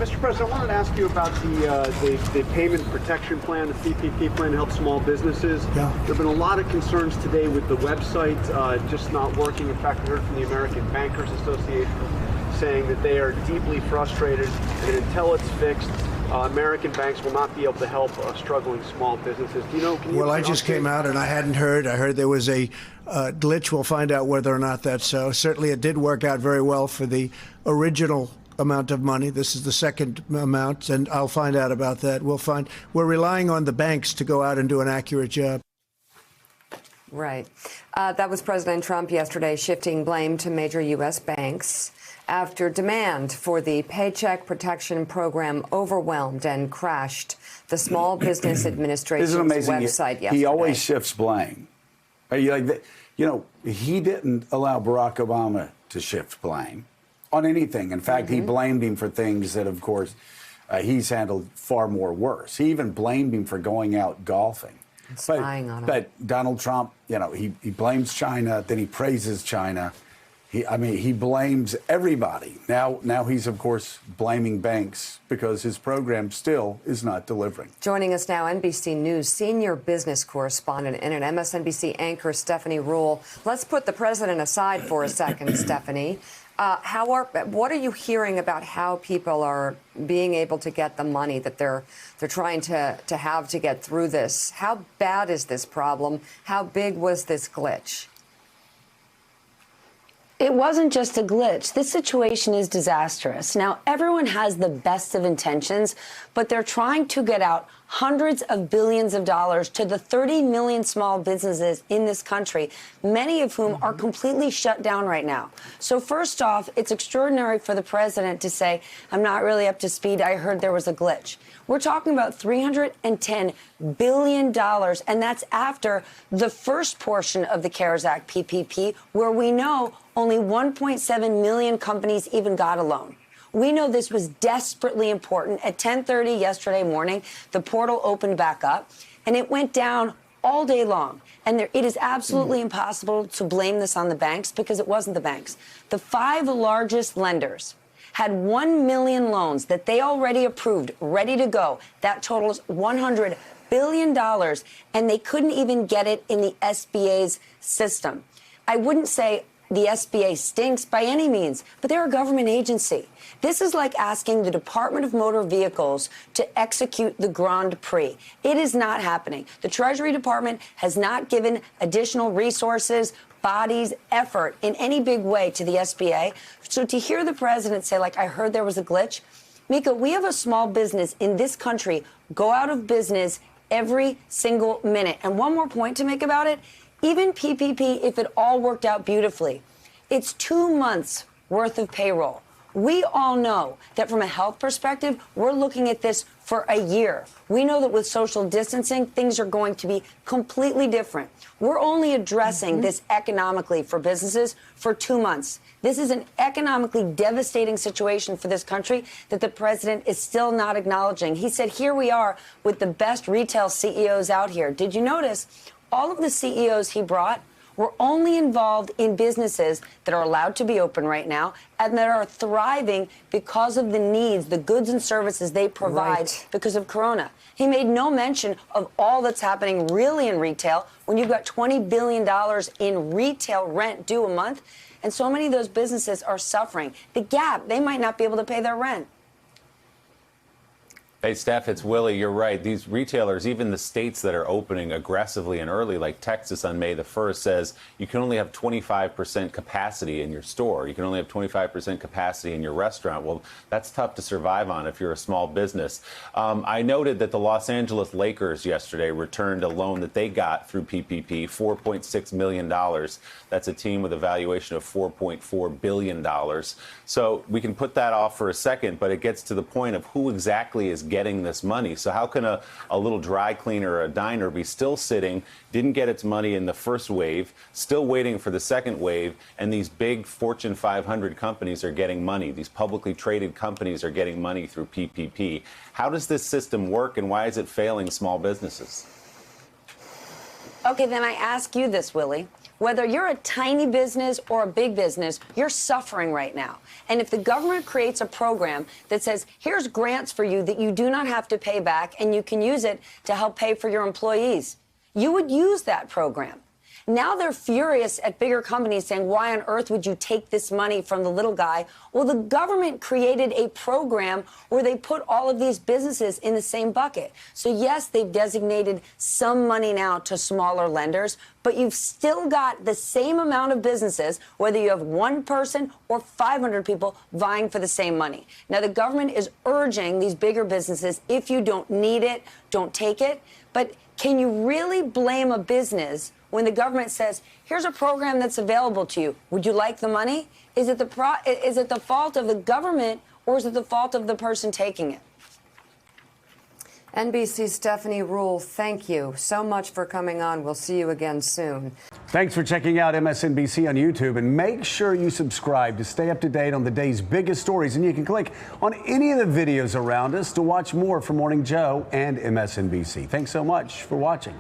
Mr. President, I wanted to ask you about the payment protection plan, the PPP plan to help small businesses. Yeah. There have been a lot of concerns today with the website just not working. In fact, I heard from the American Bankers Association saying that they are deeply frustrated, and until it's fixed, American banks will not be able to help struggling small businesses. Do you know? Well, I just came out and I hadn't heard. I heard there was a glitch. We'll find out whether or not that's so. Certainly, it did work out very well for the original amount of money. This is the second amount, and I'll find out about that. We're relying on the banks to go out and do an accurate job. Right. That was President Trump yesterday shifting blame to major U.S. banks after demand for the Paycheck Protection Program overwhelmed and crashed the Small Business Administration's website yesterday. He always shifts blame. You know, he didn't allow Barack Obama to shift blame on anything. In fact, he blamed him for things that, of course, he's handled far more worse. He even blamed him for going out golfing. Spying on him. But Donald Trump, you know, he blames China, then he praises China. He blames everybody. Now he's, of course, blaming banks because his program still is not delivering. Joining us now, NBC News senior business correspondent and an MSNBC anchor, Stephanie Ruhle. Let's put the president aside for a second, Stephanie. What are you hearing about how people are being able to get the money that they're trying to have to get through this? How bad is this problem? How big was this glitch? It wasn't just a glitch. This situation is disastrous. Now, everyone has the best of intentions, but they're trying to get out hundreds of billions of dollars to the 30 million small businesses in this country, many of whom are completely shut down right now. So first off, it's extraordinary for the president to say, I'm not really up to speed. I heard there was a glitch. We're talking about $310 billion, and that's after the first portion of the CARES Act PPP, where we know only 1.7 million companies even got a loan. We know this was desperately important. At 10:30 yesterday morning, the portal opened back up, and it went down all day long. And it is absolutely impossible to blame this on the banks because it wasn't the banks. The 5 largest lenders had 1 million loans that they already approved, ready to go. That totals $100 billion, and they couldn't even get it in the SBA's system. I wouldn't say the SBA stinks by any means, but they're a government agency. This is like asking the Department of Motor Vehicles to execute the Grand Prix. It is not happening. The Treasury Department has not given additional resources, bodies, effort in any big way to the SBA. So to hear the president say, like, I heard there was a glitch, Mika, we have a small business in this country go out of business every single minute. And one more point to make about it, even PPP, if it all worked out beautifully, it's 2 months worth of payroll. We all know that from a health perspective, we're looking at this for a year. We know that with social distancing, things are going to be completely different. We're only addressing this economically for businesses for 2 months. This is an economically devastating situation for this country that the president is still not acknowledging. He said, here we are with the best retail CEOs out here. Did you notice all of the CEOs he brought were only involved in businesses that are allowed to be open right now and that are thriving because of the needs, the goods and services they provide because of Corona. He made no mention of all that's happening really in retail when you've got $20 billion in retail rent due a month, and so many of those businesses are suffering. The Gap, they might not be able to pay their rent. Hey, Steph, it's Willie. You're right. These retailers, even the states that are opening aggressively and early, like Texas on May the 1st, says you can only have 25% capacity in your store. You can only have 25% capacity in your restaurant. Well, that's tough to survive on if you're a small business. I noted that the Los Angeles Lakers yesterday returned a loan that they got through PPP, $4.6 million. That's a team with a valuation of $4.4 billion. So we can put that off for a second, but it gets to the point of who exactly is getting this money. So how can a little dry cleaner or a diner be still sitting, didn't get its money in the first wave, still waiting for the second wave, and these big Fortune 500 companies are getting money. These publicly traded companies are getting money through PPP. How does this system work, and why is it failing small businesses? Okay, then I ask you this, Willie. Whether you're a tiny business or a big business, you're suffering right now. And if the government creates a program that says, here's grants for you that you do not have to pay back and you can use it to help pay for your employees, you would use that program. Now they're furious at bigger companies saying, why on earth would you take this money from the little guy? Well, the government created a program where they put all of these businesses in the same bucket. So yes, they've designated some money now to smaller lenders, but you've still got the same amount of businesses, whether you have one person or 500 people vying for the same money. Now, the government is urging these bigger businesses, if you don't need it, don't take it. But can you really blame a business when the government says, here's a program that's available to you? Would you like the money? Is it the fault of the government, or is it the fault of the person taking it? NBC's Stephanie Ruhle, thank you so much for coming on. We'll see you again soon. Thanks for checking out MSNBC on YouTube, and make sure you subscribe to stay up to date on the day's biggest stories. And you can click on any of the videos around us to watch more from Morning Joe and MSNBC. Thanks so much for watching.